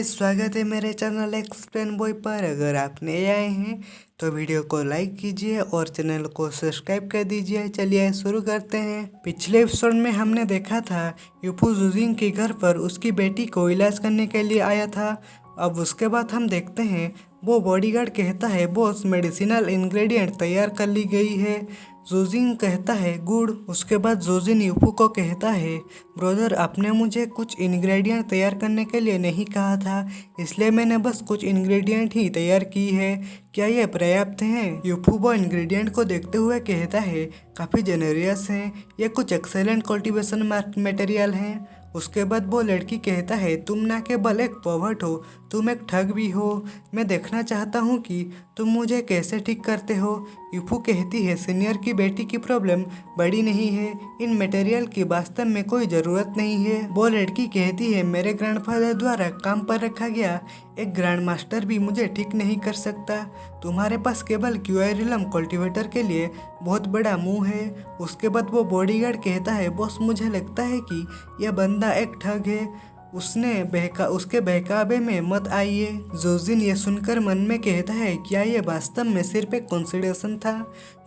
Guys, स्वागत है मेरे चैनल एक्सप्लेन बॉय पर। अगर आप नए आए हैं तो वीडियो को लाइक कीजिए और चैनल को सब्सक्राइब कर दीजिए। चलिए शुरू करते हैं। पिछले एपिसोड में हमने देखा था यूफू जुजिंग के घर पर उसकी बेटी को इलाज करने के लिए आया था। अब उसके बाद हम देखते हैं वो बॉडीगार्ड कहता है बॉस मेडिसिनल इंग्रेडिएंट तैयार कर ली गई है। जोजिन कहता है गुड। उसके बाद जोजिन यूफू को कहता है ब्रदर, आपने मुझे कुछ इंग्रेडिएंट तैयार करने के लिए नहीं कहा था, इसलिए मैंने बस कुछ इंग्रेडिएंट ही तैयार की है। क्या ये पर्याप्त हैं? यूफू वो इंग्रेडिएंट को देखते हुए कहता है काफ़ी जेनेरियस हैं, ये कुछ एक्सेलेंट कल्टीवेशन मटेरियल हैं। उसके बाद वो लड़की कहता है तुम ना केवल एक पॉवर्ट हो, तुम एक ठग भी हो। मैं देखना चाहता हूँ कि तुम मुझे कैसे ठीक करते हो। यूफू कहती है सीनियर की बेटी की प्रॉब्लम बड़ी नहीं है, इन मटेरियल की वास्तव में कोई ज़रूरत नहीं है। वो लड़की कहती है मेरे ग्रैंडफादर द्वारा काम पर रखा गया एक ग्रैंड मास्टर भी मुझे ठीक नहीं कर सकता। तुम्हारे पास केवल क्यूआरिलम कल्टीवेटर के लिए बहुत बड़ा मुंह है। उसके बाद वो बॉडीगार्ड कहता है बॉस, मुझे लगता है कि यह बंदा एक ठग है, उसके बहकावे में मत आइए। जोजिन ये सुनकर मन में कहता है क्या ये वास्तव में सिर्फ एक कंसिडरेशन था।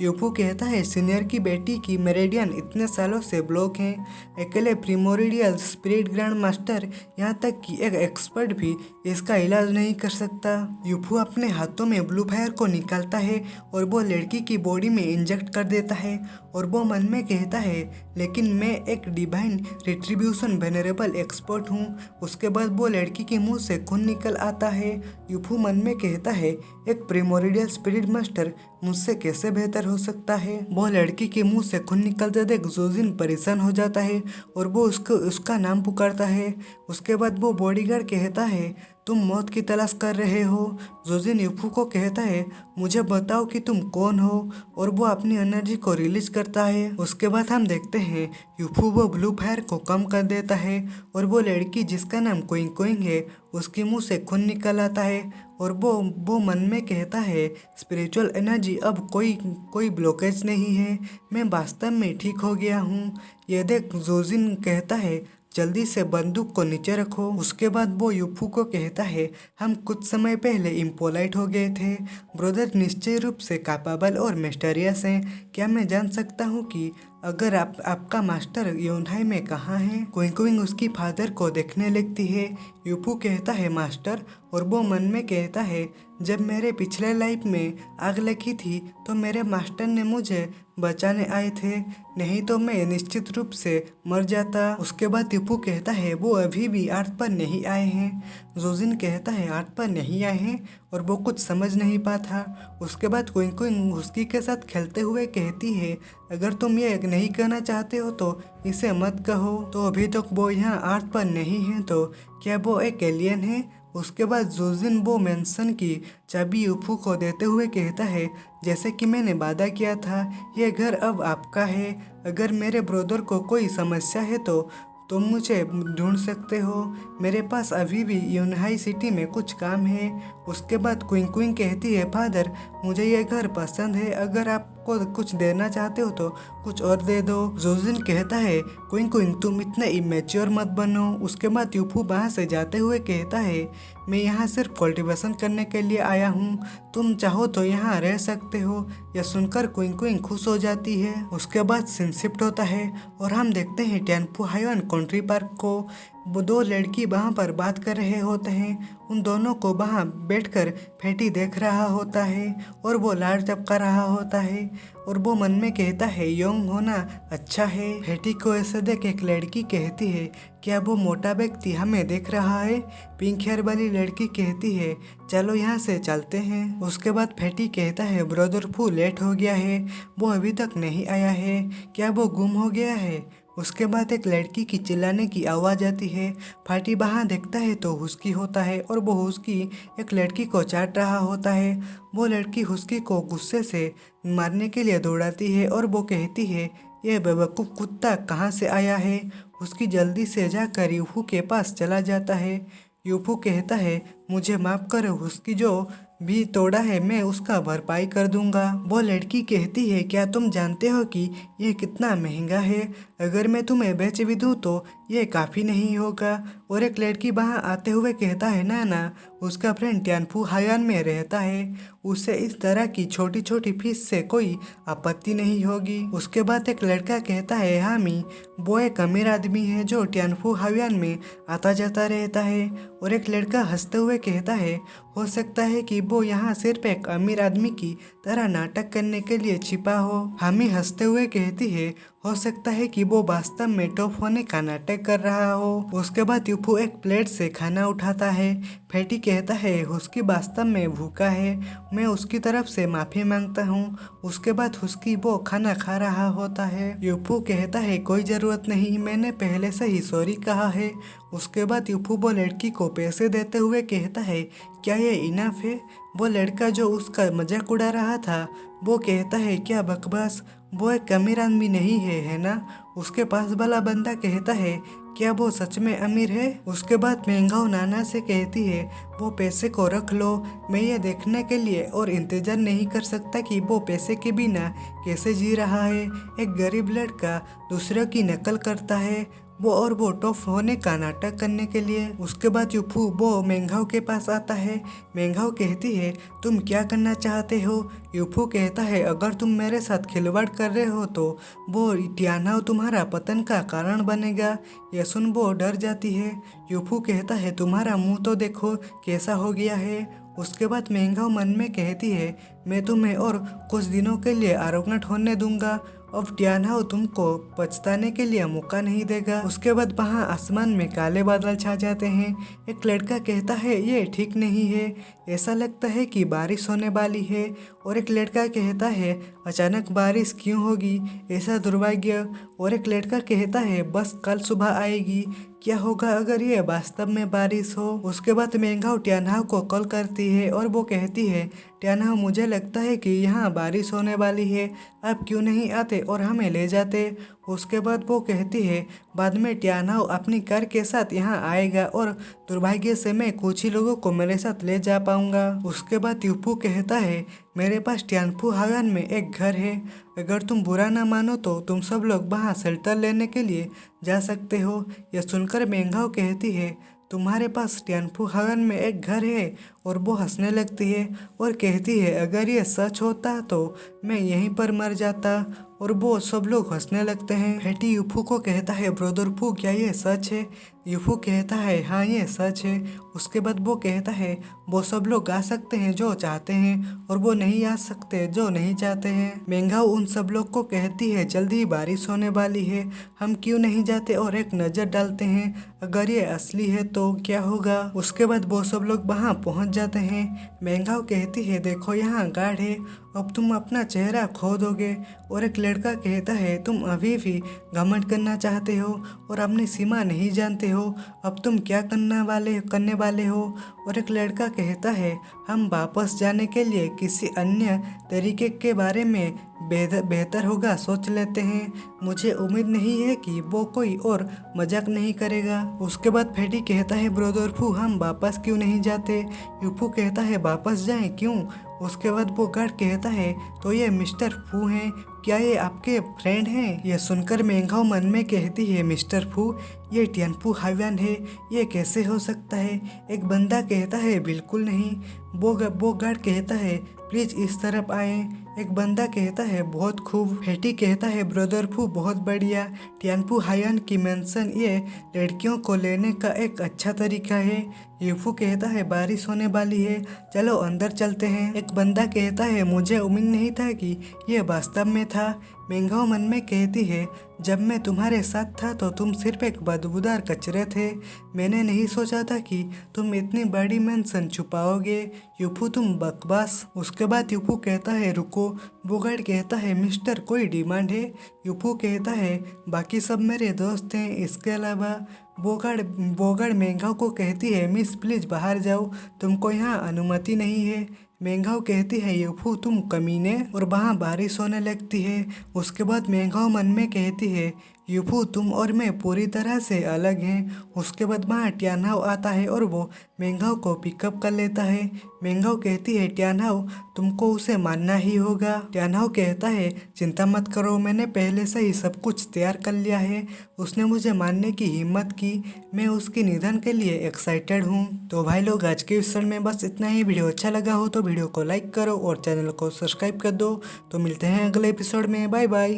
यूफू कहता है सीनियर की बेटी की मेरेडियन इतने सालों से ब्लॉक हैं, अकेले प्रीमोरिडियल स्पिरिट ग्रैंड मास्टर, यहाँ तक कि एक एक्सपर्ट भी इसका इलाज नहीं कर सकता। यूफू अपने हाथों में ब्लू फायर को निकालता है और वो लड़की की बॉडी में इंजेक्ट कर देता है और वो मन में कहता है लेकिन मैं एक डिवाइन रिट्रीब्यूशन वेनरेबल एक्सपर्ट हूँ। उसके बाद वो लड़की के मुंह से खून निकल आता है। यूफू मन में कहता है एक प्रीमोरिडियल स्पिरिट मास्टर मुझसे कैसे बेहतर हो सकता है। वो लड़की के मुंह से खून निकलते देख जोजिन परेशान हो जाता है और वो उसका नाम पुकारता है। उसके बाद वो बॉडीगार्ड कहता है तुम मौत की तलाश कर रहे हो। जोजिन यूफू को कहता है मुझे बताओ कि तुम कौन हो, और वो अपनी एनर्जी को रिलीज करता है। उसके बाद हम देखते हैं यूफू वो ब्लू फायर को कम कर देता है और वो लड़की जिसका नाम कोइंग कोइंग है उसके मुंह से खून निकल आता है और वो मन में कहता है स्पिरिचुअल एनर्जी अब कोई ब्लॉकेज नहीं है, मैं वास्तव में ठीक हो गया हूँ। ये देख जोजिन कहता है जल्दी से बंदूक को नीचे रखो। उसके बाद वो यूफू को कहता है हम कुछ समय पहले इम्पोलाइट हो गए थे, ब्रदर निश्चय रूप से कैपेबल और मिस्टीरियस हैं। क्या मैं जान सकता हूँ कि अगर आपका मास्टर योनहाई में कहाँ है? क्विंग उसकी फादर को देखने लगती है। यूफू कहता है मास्टर, और वो मन में कहता है जब मेरे पिछले लाइफ में आग लगी थी तो मेरे मास्टर ने मुझे बचाने आए थे, नहीं तो मैं निश्चित रूप से मर जाता। उसके बाद यूफू कहता है वो अभी भी अर्थ पर नहीं आए हैं। जोजिन कहता है अर्थ पर नहीं आए हैं, और वो कुछ समझ नहीं पाता। उसके बाद क्विंग हुस्की के साथ खेलते हुए कहती है अगर तुम ये नहीं कहना चाहते हो तो इसे मत कहो। तो अभी तक वो यहाँ अर्थ पर नहीं है, तो क्या वो एक एलियन है? उसके बाद जोजिन वो मेंशन की चाबी यूफू को देते हुए कहता है जैसे कि मैंने वादा किया था ये घर अब आपका है, अगर मेरे ब्रदर को कोई समस्या है तो तुम मुझे ढूंढ सकते हो, मेरे पास अभी भी यूनहाई सिटी में कुछ काम है। उसके बाद क्विंग कहती है फादर मुझे ये घर पसंद है, अगर आपको कुछ देना चाहते हो तो कुछ और दे दो। जोजिन कहता है क्विंग तुम इतने इमेच्योर मत बनो। उसके बाद यूफू वहाँ से जाते हुए कहता है मैं यहाँ सिर्फ कल्टीवेशन करने के लिए आया हूँ, तुम चाहो तो यहाँ रह सकते हो। यह सुनकर क्विंग खुश हो जाती है। उसके बाद सीन शिफ्ट होता है और हम देखते हैं टियानफू हाइवन कंट्री पार्क को। वो दो लड़की वहाँ पर बात कर रहे होते हैं, उन दोनों को वहाँ बैठकर फेटी देख रहा होता है और वो लाड़ चपका रहा होता है और वो मन में कहता है यंग होना अच्छा है। फेटी को ऐसे देख एक लड़की कहती है क्या वो मोटा व्यक्ति हमें देख रहा है? पिंक हेयर वाली लड़की कहती है चलो यहाँ से चलते हैं। उसके बाद फेटी कहता है ब्रदर फू लेट हो गया है, वो अभी तक नहीं आया है, क्या वो गुम हो गया है? उसके बाद एक लड़की की चिल्लाने की आवाज़ आती है। फाटी वहाँ देखता है तो हुस्की होता है और वो हुस्की एक लड़की को चाट रहा होता है। वो लड़की हुस्की को गुस्से से मारने के लिए दौड़ाती है और वो कहती है ये बेवकूफ़ कुत्ता कहाँ से आया है? हुस्की जल्दी से जाकर यूफू के पास चला जाता है। यूफू कहता है मुझे माफ़ करो, हुस्की जो भी तोड़ा है मैं उसका भरपाई कर दूंगा। वो लड़की कहती है क्या तुम जानते हो कि यह कितना महंगा है? अगर मैं तुम्हें बेच भी दूँ तो ये काफ़ी नहीं होगा। और एक लड़की वहाँ आते हुए कहता है ना ना उसका फ्रेंड टियानफू हायान में रहता है, उसे इस तरह की छोटी छोटी फीस से कोई आपत्ति नहीं होगी। उसके बाद एक लड़का कहता है हामी, वो एक अमीर आदमी है जो टियानफू हायान में आता जाता रहता है। और एक लड़का हंसते हुए कहता है हो सकता है कि वो यहाँ सिर्फ एक अमीर आदमी की तरह नाटक करने के लिए छिपा हो। हामी हंसते हुए कहती है हो सकता है कि वो वास्तव में टॉप होने का नाटक कर रहा हो। उसके बाद यूफू एक प्लेट से खाना उठाता है। फैटी कहता है हुस्की वास्तव में भूखा है, मैं उसकी तरफ से माफी मांगता हूँ। उसके बाद हुस्की वो खाना खा रहा होता है। यूफू कहता है कोई जरूरत नहीं, मैंने पहले से ही सॉरी कहा है। उसके बाद यूफू वो लड़की को पैसे देते हुए कहता है क्या ये इनफ है। वो लड़का जो उसका मजाक उड़ा रहा था वो कहता है क्या बकवास, वो एक अमीर आदमी नहीं है ना। उसके पास वाला बंदा कहता है क्या वो सच में अमीर है। उसके बाद मेंगाओ नाना से कहती है वो पैसे को रख लो, मैं ये देखने के लिए और इंतजार नहीं कर सकता कि वो पैसे के बिना कैसे जी रहा है। एक गरीब लड़का दूसरों की नकल करता है वो टॉप होने का नाटक करने के लिए। उसके बाद यूफू वो मेंघाओ के पास आता है। मेंघाओ कहती है तुम क्या करना चाहते हो। यूफू कहता है अगर तुम मेरे साथ खिलवाड़ कर रहे हो तो वो टियानाओ तुम्हारा पतन का कारण बनेगा। यह सुन वो डर जाती है। यूफू कहता है तुम्हारा मुंह तो देखो कैसा हो गया है। उसके बाद मेंघाओ मन में कहती है मैं तुम्हें और कुछ दिनों के लिए आरोग्य होने दूंगा, अब टियानाओ तुमको पछताने के लिए मौका नहीं देगा। उसके बाद वहाँ आसमान में काले बादल छा जाते हैं। एक लड़का कहता है ये ठीक नहीं है, ऐसा लगता है कि बारिश होने वाली है। और एक लड़का कहता है अचानक बारिश क्यों होगी, ऐसा दुर्भाग्य। और एक लड़का कहता है बस कल सुबह आएगी, क्या होगा अगर ये वास्तव में बारिश हो। उसके बाद मेंघाओ टियानाओ को कॉल करती है और वो कहती है टियानाओ मुझे लगता है कि यहाँ बारिश होने वाली है, आप क्यों नहीं आते और हमें ले जाते। उसके बाद वो कहती है बाद में टियानाओ अपनी कार के साथ यहाँ आएगा और दुर्भाग्य से मैं कुछ ही लोगों को मेरे साथ ले जा पाऊंगा। उसके बाद यूफू कहता है मेरे पास टियानफू हायान में एक घर है, अगर तुम बुरा ना मानो तो तुम सब लोग वहाँ शेल्टर लेने के लिए जा सकते हो। यह सुनकर मेंघाओ कहती है तुम्हारे पास टियानफू हायान में एक घर है। और वो हंसने लगती है और कहती है अगर ये सच होता तो मैं यहीं पर मर जाता। और वो सब लोग हंसने लगते हैं। फैटी यूफू को कहता है ब्रदर फू क्या ये सच है। यूफू कहता है हाँ ये सच है। उसके बाद वो कहता है वो सब लोग आ सकते हैं जो चाहते हैं और वो नहीं आ सकते जो नहीं चाहते हैं। मेंघाओ उन सब लोग को कहती है जल्दी बारिश होने वाली है, हम क्यों नहीं जाते और एक नज़र डालते हैं, अगर ये असली है तो क्या होगा। उसके बाद वो सब लोग वहाँ पहुँच जाते हैं। मेंघाओ कहती है देखो यहाँ गार्ड है, अब तुम अपना चेहरा खो दोगे। और एक लड़का कहता है तुम अभी भी घमंड करना चाहते हो और अपनी सीमा नहीं जानते हो, अब तुम क्या करने वाले हो। और एक लड़का कहता है हम वापस जाने के लिए किसी अन्य तरीके के बारे में बेहतर होगा सोच लेते हैं, मुझे उम्मीद नहीं है कि वो कोई और मजाक नहीं करेगा। उसके बाद फैटी कहता है ब्रदर फू हम वापस क्यों नहीं जाते। यूफू कहता है वापस जाएं क्यों। उसके बाद वो गार्ड कहता है तो ये मिस्टर फू हैं, क्या ये आपके फ्रेंड हैं। यह सुनकर मेंघाओ मन में कहती है मिस्टर फू ये टियानफू हायान है, ये कैसे हो सकता है। एक बंदा कहता है बिल्कुल नहीं। वो गार्ड कहता है प्लीज इस तरफ आए। एक बंदा कहता है बहुत खूब। फैटी कहता है ब्रदर फू बहुत बढ़िया, टियानफू हायान की मेंशन ये लड़कियों को लेने का एक अच्छा तरीका है। यूफू कहता है बारिश होने वाली है, चलो अंदर चलते हैं। एक बंदा कहता है मुझे उम्मीद नहीं था कि ये वास्तव में था। मेंघाओ मन में कहती है जब मैं तुम्हारे साथ था तो तुम सिर्फ एक बदबूदार कचरे थे, मैंने नहीं सोचा था कि तुम इतनी बड़ी मेंशन छुपाओगे। यूफू तुम बकवास। उसके बाद यूफू कहता है रुको। बोगार्ड कहता है मिस्टर कोई डिमांड है। यूफू कहता है बाकी सब मेरे दोस्त हैं इसके अलावा। बोगार्ड मेंघाओ को कहती है मिस प्लीज बाहर जाओ, तुमको यहाँ अनुमति नहीं है। मेंघाओ कहती है यूफू तुम कमीने। और वहाँ बारिश होने लगती है। उसके बाद मेंघाओ मन में कहती है यूफू तुम और मैं पूरी तरह से अलग हैं। उसके बाद वहाँ ट्यानहाओ आता है और वो मेंघाओ को पिकअप कर लेता है। मेंघाओ कहती है ट्यानहाओ तुमको उसे मानना ही होगा। ट्यानहाओ कहता है चिंता मत करो, मैंने पहले से ही सब कुछ तैयार कर लिया है। उसने मुझे मानने की हिम्मत की, मैं उसके निधन के लिए एक्साइटेड हूँ। तो भाई लोग आज के एपिसोड में बस इतना ही। वीडियो अच्छा लगा हो तो वीडियो को लाइक करो और चैनल को सब्सक्राइब कर दो। तो मिलते हैं अगले एपिसोड में, बाय बाय।